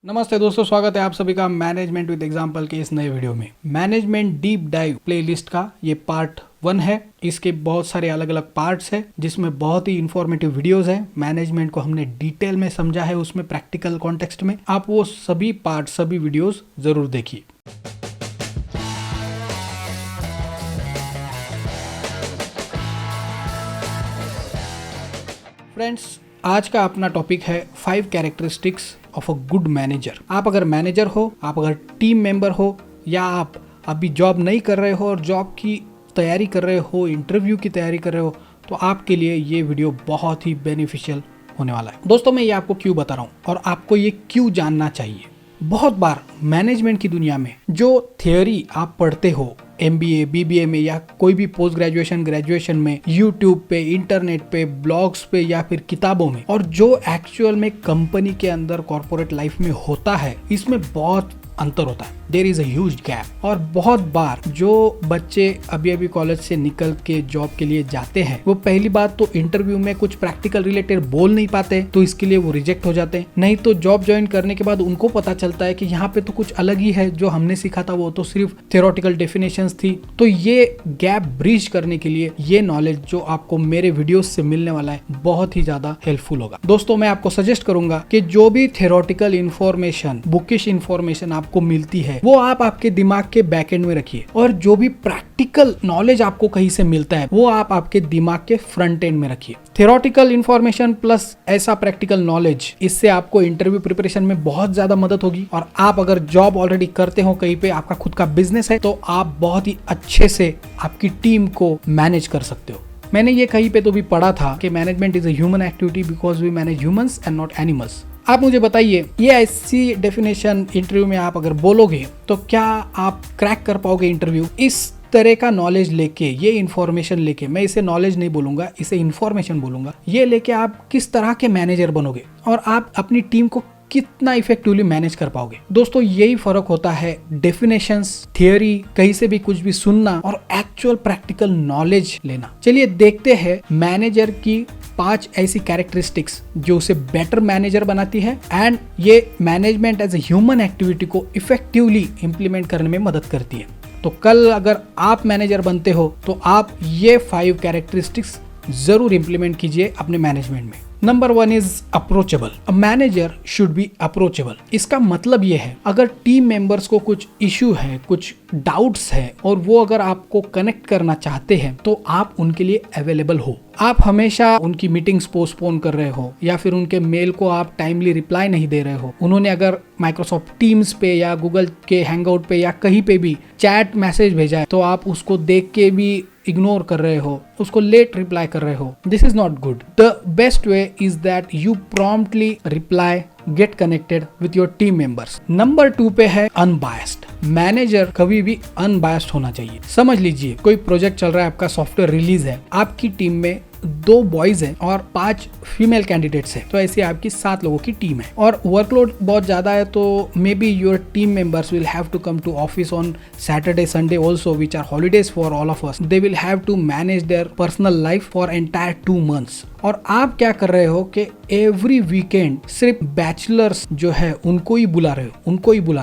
नमस्ते दोस्तों, स्वागत है आप सभी का मैनेजमेंट विद एग्जांपल के इस नए वीडियो में। मैनेजमेंट डीप डाइव प्लेलिस्ट का ये पार्ट 1 है। इसके बहुत सारे अलग अलग पार्ट्स हैं जिसमें बहुत ही इंफॉर्मेटिव वीडियोस हैं। मैनेजमेंट को हमने डिटेल में समझा है, उसमें प्रैक्टिकल कॉन्टेक्स्ट में। आप वो सभी पार्ट, सभी वीडियोस जरूर देखिए। फ्रेंड्स, आज का अपना टॉपिक है 5 characteristics of a good manager. आप अगर मैनेजर हो, आप अगर टीम मेंबर हो, या आप अभी जॉब नहीं कर रहे हो और जॉब की तैयारी कर रहे हो, इंटरव्यू की तैयारी कर रहे हो, तो आपके लिए ये वीडियो बहुत ही बेनिफिशियल होने वाला है। दोस्तों, मैं ये आपको क्यों बता रहा हूँ और आपको ये क्यों जानना चाहिए। बहुत बार मैनेजमेंट की दुनिया में जो थियोरी आप पढ़ते हो MBA, BBA में या कोई भी पोस्ट ग्रेजुएशन में, यूट्यूब पे, इंटरनेट पे, ब्लॉग्स पे या फिर किताबों में, और जो एक्चुअल में कंपनी के अंदर कॉर्पोरेट लाइफ में होता है, इसमें बहुत अंतर होता है। There is a huge gap. और बहुत बार जो बच्चे अभी अभी कॉलेज से निकल के जॉब के लिए जाते हैं, वो पहली बात तो इंटरव्यू में कुछ प्रैक्टिकल रिलेटेड बोल नहीं पाते, तो इसके लिए वो रिजेक्ट हो जाते हैं। नहीं तो जॉब ज्वाइन करने के बाद उनको पता चलता है कि यहाँ पे तो कुछ अलग ही है, जो हमने सीखा था वो तो सिर्फ थियोरेटिकल डेफिनेशंस थी। तो ये गैप ब्रिज करने के लिए ये नॉलेज जो आपको मेरे वीडियोस से मिलने वाला है, बहुत ही ज्यादा हेल्पफुल होगा। दोस्तों, मैं आपको सजेस्ट करूंगा कि जो भी थियोरेटिकल इंफॉर्मेशन, बुकिश इंफॉर्मेशन आपको मिलती है, वो आप आपके दिमाग के बैक एंड में रखिए, और जो भी प्रैक्टिकल नॉलेज आपको कहीं से मिलता है, वो आप आपके दिमाग के फ्रंट एंड में रखिए। थियोरेटिकल इंफॉर्मेशन प्लस ऐसा प्रैक्टिकल नॉलेज, इससे आपको इंटरव्यू प्रिपरेशन में बहुत ज्यादा मदद होगी। और आप अगर जॉब ऑलरेडी करते हो, कहीं पे आपका खुद का बिजनेस है, तो आप बहुत ही अच्छे से आपकी टीम को मैनेज कर सकते हो। मैंने ये कहीं पे तो भी पढ़ा था कि management is a human activity because we manage humans and not animals. आप मुझे बताइए, ये ऐसी डेफिनेशन इंटरव्यू में आप अगर बोलोगे तो क्या आप क्रैक कर पाओगे इंटरव्यू? इस तरह का नॉलेज लेके, ये इन्फॉर्मेशन लेके, मैं इसे नॉलेज नहीं बोलूंगा, इसे इन्फॉर्मेशन बोलूंगा, ये लेके आप किस तरह के मैनेजर बनोगे और आप अपनी टीम को कितना इफेक्टिवली मैनेज कर पाओगे। दोस्तों, यही फर्क होता है डेफिनेशंस, थियोरी, कहीं से भी कुछ भी सुनना और एक्चुअल प्रैक्टिकल नॉलेज लेना। चलिए देखते हैं मैनेजर की 5 ऐसी कैरेक्टरिस्टिक्स जो उसे बेटर मैनेजर बनाती है एंड ये management as a human activity को इफेक्टिवली इंप्लीमेंट करने में मदद करती है। तो कल अगर आप मैनेजर बनते हो तो आप ये 5 कैरेक्टरिस्टिक्स जरूर इंप्लीमेंट कीजिए अपने मैनेजमेंट में। Number 1 is approachable. A manager should B approachable. इसका मतलब ये है, अगर टीम मेंबर्स को कुछ इश्यू है, कुछ डाउट्स है, और वो अगर आपको कनेक्ट करना चाहते हैं, तो आप उनके लिए अवेलेबल हो। आप हमेशा उनकी मीटिंग्स पोस्टपोन कर रहे हो, या फिर उनके मेल को आप टाइमली रिप्लाई नहीं दे रहे हो, उन्होंने अगर माइक्रोसॉफ्ट टीम्स पे या गूगल के हैंगआउट पे या कहीं पे भी चैट मैसेज भेजा है, तो आप उसको देख के भी इग्नोर कर रहे हो, उसको लेट रिप्लाई कर रहे हो। This is not good. The best way is that you promptly reply, get connected with your team members. Number 2 पे है अनबायस्ड। मैनेजर कभी भी अनबायस्ड होना चाहिए। समझ लीजिए, कोई प्रोजेक्ट चल रहा है, आपका सॉफ्टवेयर रिलीज है, आपकी टीम में 2 बॉयज हैं और 5 फीमेल कैंडिडेट्स हैं, तो ऐसी आपकी 7 लोगों की टीम है और वर्कलोड बहुत ज्यादा है, तो maybe your team members will have to come to office on Saturday, Sunday also, which are holidays for all of us. They will have to manage their personal life for entire 2 months. और आप क्या कर रहे हो कि every weekend सिर्फ bachelors जो है उनको ही बुला रहे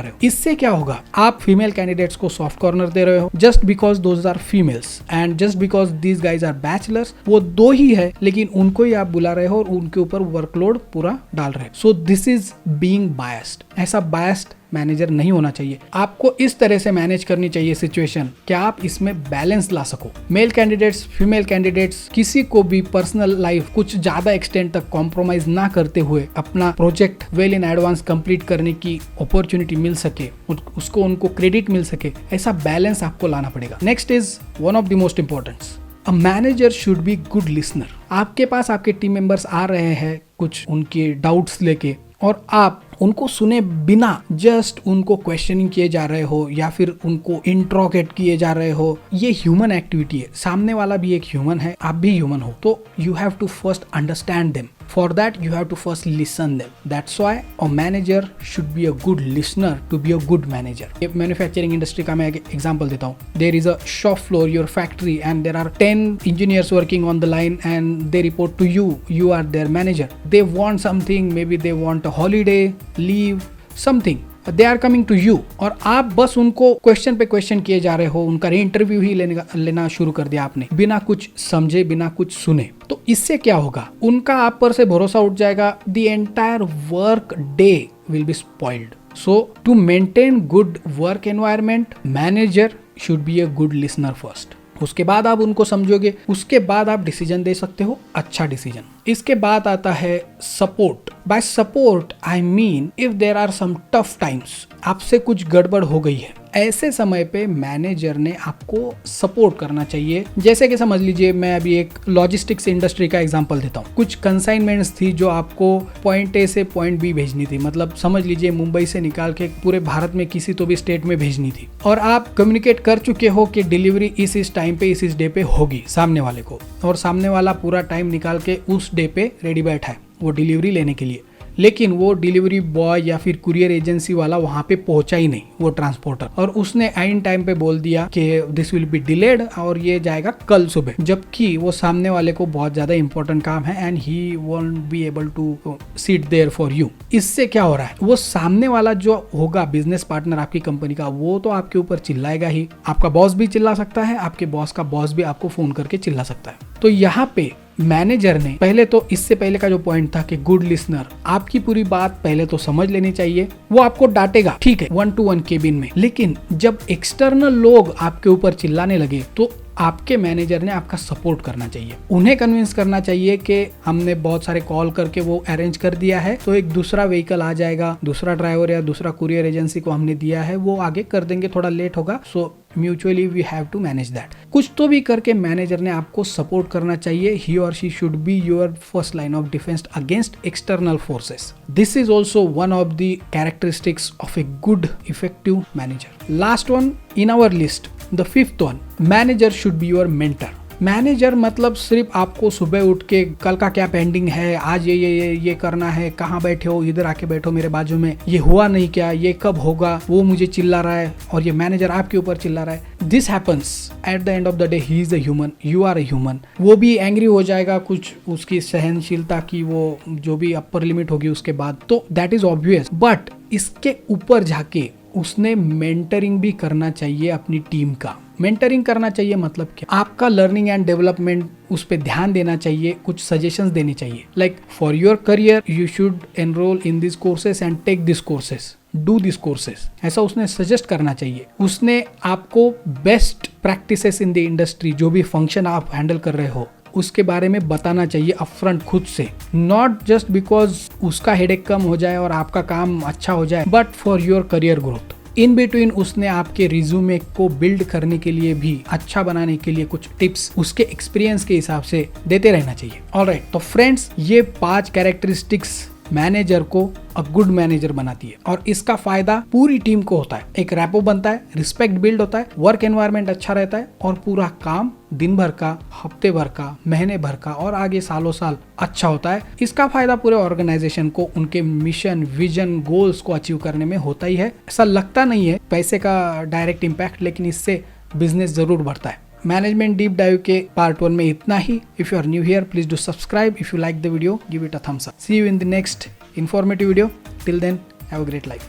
हो, इससे क्या होगा? आप फीमेल कैंडिडेट्स को सॉफ्ट कॉर्नर दे रहे हो just because those are females and just because these guys are bachelors. वो 2 ही है, लेकिन उनको ही आप बुला रहे हो और उनके ऊपर वर्कलोड पूरा डाल रहे हो। So this is being biased. ऐसा बायस्ड मैनेजर नहीं होना चाहिए। आपको इस तरह से मैनेज करनी चाहिए सिचुएशन कि आप इसमें बैलेंस ला सको। मेल कैंडिडेट्स, फीमेल कैंडिडेट्स, किसी को भी पर्सनल लाइफ कुछ ज्यादा एक्सटेंट तक कॉम्प्रोमाइज ना करते हुए अपना project well in advance complete करने की अपॉर्चुनिटी मिल सके, उसको उनको क्रेडिट मिल सके, ऐसा बैलेंस आपको लाना पड़ेगा। Next is one of the most important, a manager should be good listener. आपके पास आपके टीम मेंबर्स आ रहे हैं कुछ उनके डाउट्स लेके, और आप उनको सुने बिना जस्ट उनको क्वेश्चनिंग किए जा रहे हो या फिर उनको इंट्रोगेट किए जा रहे हो, ये ह्यूमन एक्टिविटी है। सामने वाला भी एक ह्यूमन है, आप भी ह्यूमन हो, तो you have to first understand them. For that, you have to first listen them. That's why a manager should be a good listener to be a good manager. Manufacturing industry का मैं एक example देता हूँ। There is a shop floor, your factory, and there are 10 engineers working on the line, and they report to you. You are their manager. They want something. Maybe they want a holiday, leave, something, they are coming to you, और आप बस उनको question पे question किए जा रहे हो, उनका इंटरव्यू ही लेना शुरू कर दिया आपने, बिना कुछ समझे, बिना कुछ सुने। तो इससे क्या होगा, उनका आप पर से भरोसा उठ जाएगा, the entire work day will be spoiled. So to maintain good work environment, manager should be a good listener first. उसके बाद आप उनको समझोगे, उसके बाद आप डिसीजन दे सकते हो, अच्छा डिसीजन। इसके बाद आता है support. By support I mean if there are some tough times, आपसे कुछ गड़बड़ हो गई है, ऐसे समय पे मैनेजर ने आपको सपोर्ट करना चाहिए। जैसे कि समझ लीजिए, मैं अभी एक लॉजिस्टिक्स इंडस्ट्री का एग्जांपल देता हूँ। कुछ कंसाइनमेंट्स थी जो आपको पॉइंट ए से पॉइंट बी भेजनी थी, मतलब समझ लीजिए मुंबई से निकाल के पूरे भारत में किसी तो भी स्टेट में भेजनी थी, और आप कम्युनिकेट कर चुके हो कि डिलीवरी इस टाइम पे इस डे पे होगी सामने वाले को, और सामने वाला पूरा टाइम निकाल के उस डे पे रेडी बैठा है वो डिलीवरी लेने के लिए, लेकिन वो डिलीवरी बॉय या फिर कुरियर एजेंसी वाला वहां पे पहुंचा ही नहीं, वो ट्रांसपोर्टर, और उसने आइन टाइम पे बोल दिया कि दिस विल बी डिलेड और ये जाएगा कल सुबह, जबकि वो सामने वाले को बहुत ज्यादा इंपॉर्टेंट काम है and he won't be able to sit there for you. इससे क्या हो रहा है, वो सामने वाला जो होगा बिजनेस पार्टनर आपकी कंपनी का, वो तो आपके ऊपर चिल्लाएगा ही, आपका बॉस भी चिल्ला सकता है, आपके बॉस का बॉस भी आपको फोन करके चिल्ला सकता है। तो यहाँ पे मैनेजर ने पहले तो, इससे पहले का जो पॉइंट था कि गुड लिसनर, आपकी पूरी बात पहले तो समझ लेनी चाहिए। वो आपको डांटेगा, ठीक है, 1-to-1 केबिन में, लेकिन जब एक्सटर्नल लोग आपके ऊपर चिल्लाने लगे तो आपके मैनेजर ने आपका सपोर्ट करना चाहिए, उन्हें कन्विंस करना चाहिए कि हमने बहुत सारे कॉल करके वो अरेंज कर दिया है, तो एक दूसरा व्हीकल आ जाएगा, दूसरा ड्राइवर या दूसरा कुरियर एजेंसी को हमने दिया है, वो आगे कर देंगे, थोड़ा लेट होगा, so mutually we have to manage that. कुछ तो भी करके मैनेजर ने आपको सपोर्ट करना चाहिए। ही और she should be your first line of defence against external forces. This is also one of the characteristics of a good effective manager. Last one in our list, the fifth one, manager should be your mentor. Manager मतलब सिर्फ आपको सुबह उठ के कल का क्या pending है, आज ये करना है, कहाँ बैठे हो, इधर आके बैठो मेरे बाजू में, ये हुआ नहीं क्या, ये कब होगा, वो मुझे चिल्ला रहा है, और ये मैनेजर आपके ऊपर चिल्ला रहा है। This happens at the end of the day, he is a human, you are a human. वो भी एंग्री हो जाएगा, कुछ उसकी सहनशीलता की वो जो भी अपर लिमिट होगी उसके बाद, तो दैट इज ऑब्वियस, बट इसके ऊपर जाके उसने मेंटरिंग भी करना चाहिए अपनी टीम का। मेंटरिंग करना चाहिए मतलब क्या, आपका लर्निंग एंड डेवलपमेंट उस पर ध्यान देना चाहिए, कुछ सजेशंस देने चाहिए, like for your career you should enrol in this courses and take this courses, do this courses, ऐसा उसने सजेस्ट करना चाहिए। उसने आपको best practices in the industry, जो भी फंक्शन आप हैंडल कर रहे हो उसके बारे में बताना चाहिए अपफ्रंट खुद से, नॉट जस्ट बिकॉज उसका हेडेक कम हो जाए और आपका काम अच्छा हो जाए, but for your career growth. In between उसने आपके रिज्यूमे को बिल्ड करने के लिए भी, अच्छा बनाने के लिए कुछ टिप्स उसके एक्सपीरियंस के हिसाब से देते रहना चाहिए। ऑलराइट, तो फ्रेंड्स, ये 5 कैरेक्टरिस्टिक्स मैनेजर को अ गुड मैनेजर बनाती है, और इसका फायदा पूरी टीम को होता है। एक रैपो बनता है, रिस्पेक्ट बिल्ड होता है, वर्क एनवायरनमेंट अच्छा रहता है, और पूरा काम दिन भर का, हफ्ते भर का, महीने भर का और आगे सालों साल अच्छा होता है। इसका फायदा पूरे ऑर्गेनाइजेशन को, उनके मिशन, विजन, गोल्स को अचीव करने में होता ही है। ऐसा लगता नहीं है पैसे का डायरेक्ट इम्पैक्ट, लेकिन इससे बिजनेस जरूर बढ़ता है। मैनेजमेंट डीप डाइव के पार्ट 1 में इतना ही। If you are new here, please do subscribe. If you like the video, give it a thumbs up. See you in the next informative video. Till then, have a great life.